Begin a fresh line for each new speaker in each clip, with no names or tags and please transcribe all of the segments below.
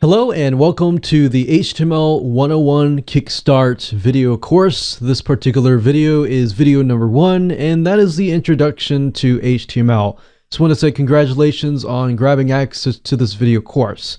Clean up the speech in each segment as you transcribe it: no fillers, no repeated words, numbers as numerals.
Hello and welcome to the HTML 101 Kickstart video course. This particular video is video number 1, and that is the introduction to HTML. Just want to say congratulations on grabbing access to this video course.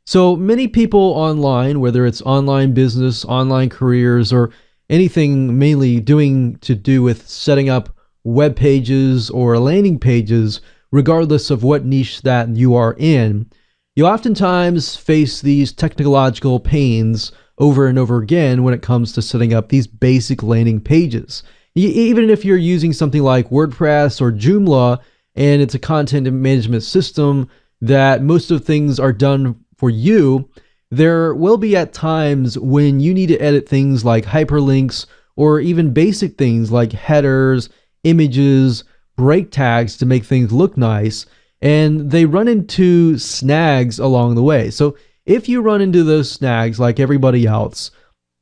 So many people online, whether it's online business, online careers, or anything mainly to do with setting up web pages or landing pages, regardless of what niche that you are in, you oftentimes face these technological pains over and over again when it comes to setting up these basic landing pages. Even if you're using something like WordPress or Joomla and it's a content management system that most of things are done for you, there will be at times when you need to edit things like hyperlinks or even basic things like headers, images, break tags to make things look nice. And they run into snags along the way. So if you run into those snags like everybody else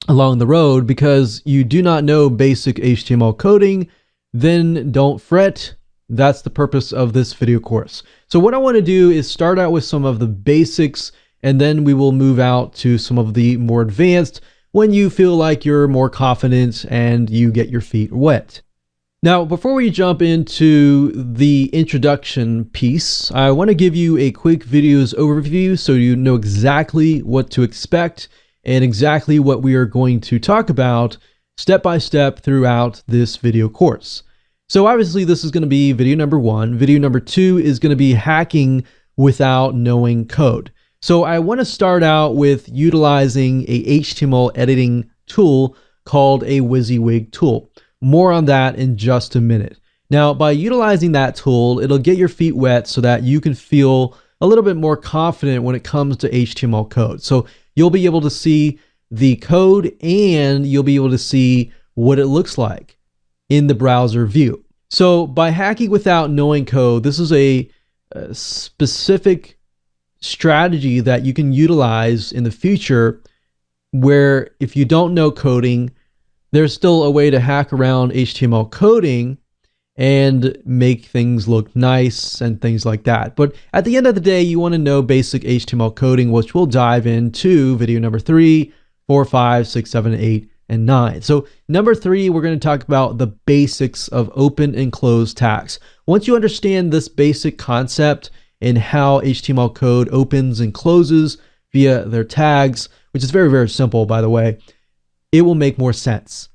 along the road because you do not know basic HTML coding, then don't fret. That's the purpose of this video course. So what I want to do is start out with some of the basics, and then we will move out to some of the more advanced when you feel like you're more confident and you get your feet wet. Now, before we jump into the introduction piece, I want to give you a quick videos overview so you know exactly what to expect and exactly what we are going to talk about step by step throughout this video course. So obviously this is going to be video number 1. Video number 2 is going to be hacking without knowing code. So I want to start out with utilizing a HTML editing tool called a WYSIWYG tool. More on that in just a minute. Now, by utilizing that tool, it'll get your feet wet so that you can feel a little bit more confident when it comes to HTML code. So you'll be able to see the code and you'll be able to see what it looks like in the browser view. So by hacking without knowing code, this is a specific strategy that you can utilize in the future where if you don't know coding, there's still a way to hack around HTML coding and make things look nice and things like that. But at the end of the day, you want to know basic HTML coding, which we'll dive into video number 3, 4, 5, 6, 7, 8, and 9. So number 3, we're going to talk about the basics of open and close tags. Once you understand this basic concept and how HTML code opens and closes via their tags, which is very, very simple, by the way, it will make more sense.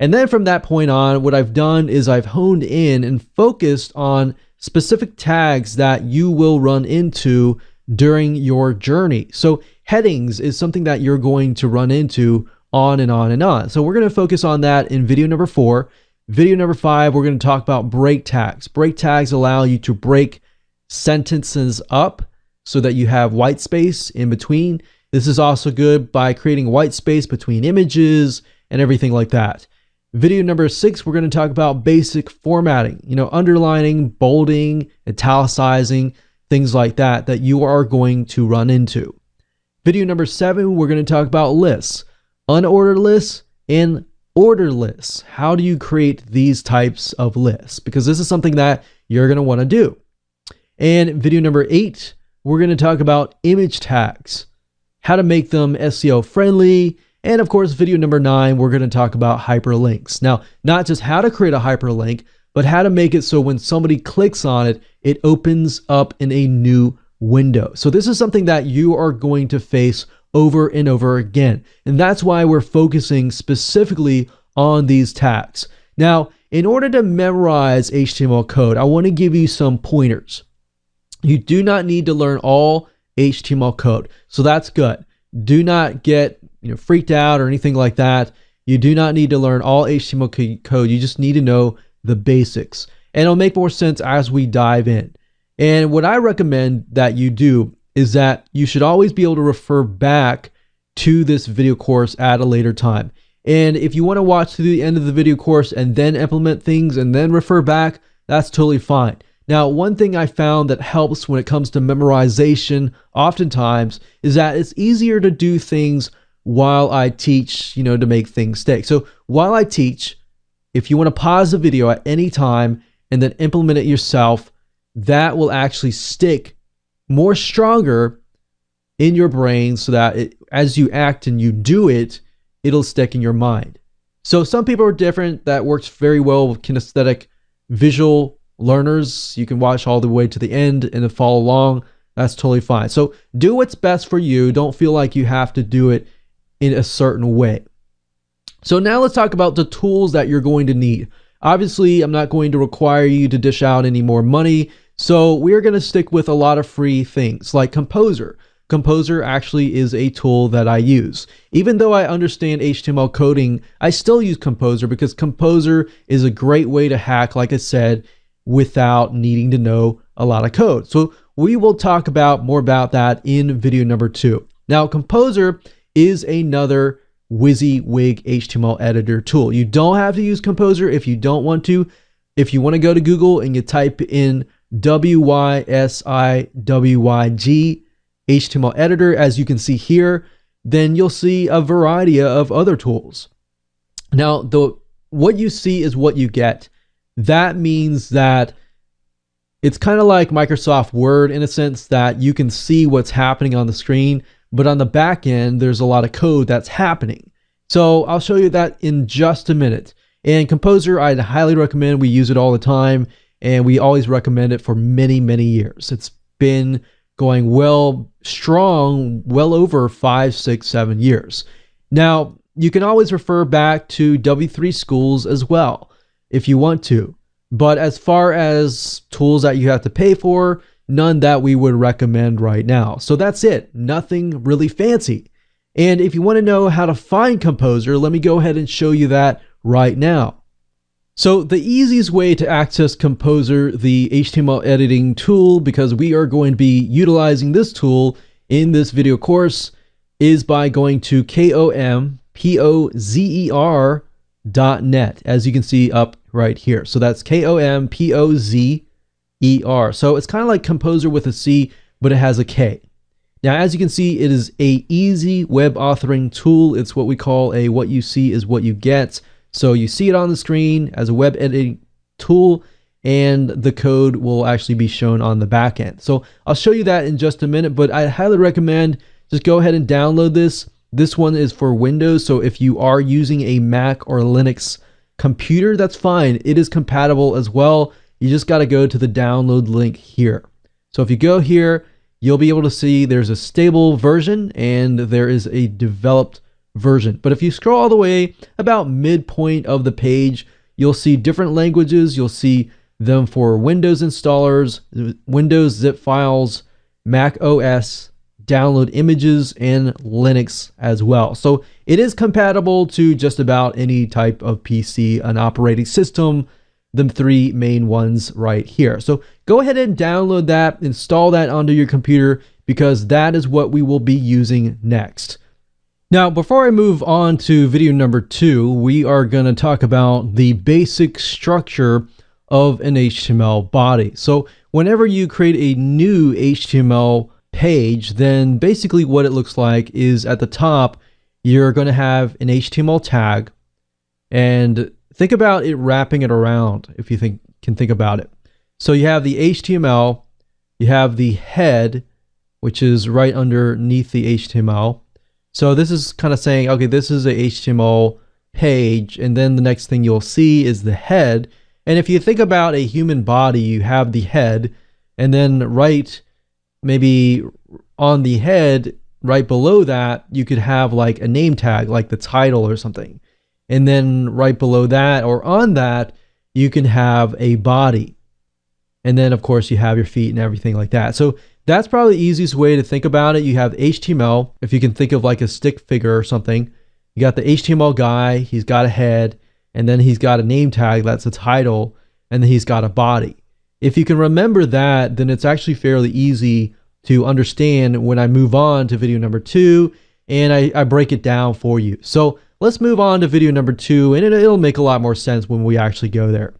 And then from that point on, what I've done is I've honed in and focused on specific tags that you will run into during your journey. So headings is something that you're going to run into on and on and on. So we're going to focus on that in video number 4. Video number 5, we're going to talk about break tags. Break tags allow you to break sentences up so that you have white space in between. This is also good by creating white space between images and everything like that. Video number 6, we're going to talk about basic formatting, underlining, bolding, italicizing, things like that you are going to run into. Video number 7, we're going to talk about lists, unordered lists and ordered lists. How do you create these types of lists? Because this is something that you're going to want to do. And video number 8, we're going to talk about image tags, how to make them SEO friendly. And of course, video number 9, we're going to talk about hyperlinks. Now, not just how to create a hyperlink, but how to make it so when somebody clicks on it, it opens up in a new window. So this is something that you are going to face over and over again. And that's why we're focusing specifically on these tags. Now, in order to memorize HTML code, I want to give you some pointers. You do not need to learn all HTML code. So that's good. Do not get freaked out or anything like that. You do not need to learn all HTML code. You just need to know the basics. And it'll make more sense as we dive in. And what I recommend that you do is that you should always be able to refer back to this video course at a later time. And if you want to watch to the end of the video course and then implement things and then refer back, that's totally fine. Now, one thing I found that helps when it comes to memorization oftentimes is that it's easier to do things while I teach, to make things stick. So while I teach, if you want to pause the video at any time and then implement it yourself, that will actually stick more stronger in your brain so that as you act and you do it, it'll stick in your mind. So some people are different. That works very well with kinesthetic visual learners. You can watch all the way to the end and then follow along. That's totally fine. So do what's best for you. Don't feel like you have to do it in a certain way. So now let's talk about the tools that you're going to need. Obviously, I'm not going to require you to dish out any more money. So we're going to stick with a lot of free things like Composer. Composer actually is a tool that I use. Even though I understand HTML coding, I still use Composer because Composer is a great way to hack, like I said, without needing to know a lot of code. So we will talk about more about that in video number 2. Now, Composer is another WYSIWYG HTML editor tool. You don't have to use Composer if you don't want to. If you want to go to Google and you type in WYSIWYG HTML editor, as you can see here, then you'll see a variety of other tools. Now, what you see is what you get. That means that it's kind of like Microsoft Word in a sense that you can see what's happening on the screen, but on the back end, there's a lot of code that's happening. So I'll show you that in just a minute. And Composer, I'd highly recommend. We use it all the time, and we always recommend it for many, many years. It's been going strong, well over 5, 6, 7 years. Now, you can always refer back to W3 Schools as well if you want to. But as far as tools that you have to pay for, none that we would recommend right now. So that's it. Nothing really fancy. And if you want to know how to find Composer, let me go ahead and show you that right now. So the easiest way to access Composer, the HTML editing tool, because we are going to be utilizing this tool in this video course, is by going to kompozer.net, as you can see up right here. So that's kompozer. So it's kind of like Composer with a C, but it has a K. Now, as you can see, it is a easy web authoring tool. It's what we call a what you see is what you get. So you see it on the screen as a web editing tool, and the code will actually be shown on the back end. So I'll show you that in just a minute, but I highly recommend just go ahead and download this. This one is for Windows, so if you are using a Mac or Linux computer, that's fine. It is compatible as well. You just got to go to the download link here. So if you go here, you'll be able to see there's a stable version and there is a developed version. But if you scroll all the way about midpoint of the page, you'll see different languages. You'll see them for Windows installers, Windows zip files, Mac OS, download images, and Linux as well. So it is compatible to just about any type of PC, an operating system, the 3 main ones right here. So go ahead and download that, install that onto your computer, because that is what we will be using next. Now, before I move on to video number 2, we are going to talk about the basic structure of an HTML body. So whenever you create a new HTML page, then basically what it looks like is at the top, you're going to have an HTML tag, and think about it wrapping it around if you can think about it. So you have the HTML, you have the head, which is right underneath the HTML. So this is kind of saying, okay, this is a HTML page, and then the next thing you'll see is the head. And if you think about a human body, you have the head, and then maybe on the head, right below that, you could have like a name tag, like the title or something. And then right below that or on that, you can have a body. And then of course you have your feet and everything like that. So that's probably the easiest way to think about it. You have HTML, if you can think of like a stick figure or something. You got the HTML guy, he's got a head, and then he's got a name tag, that's a title, and then he's got a body. If you can remember that, then it's actually fairly easy to understand when I move on to video number 2 and I break it down for you. So let's move on to video number 2, and it'll make a lot more sense when we actually go there.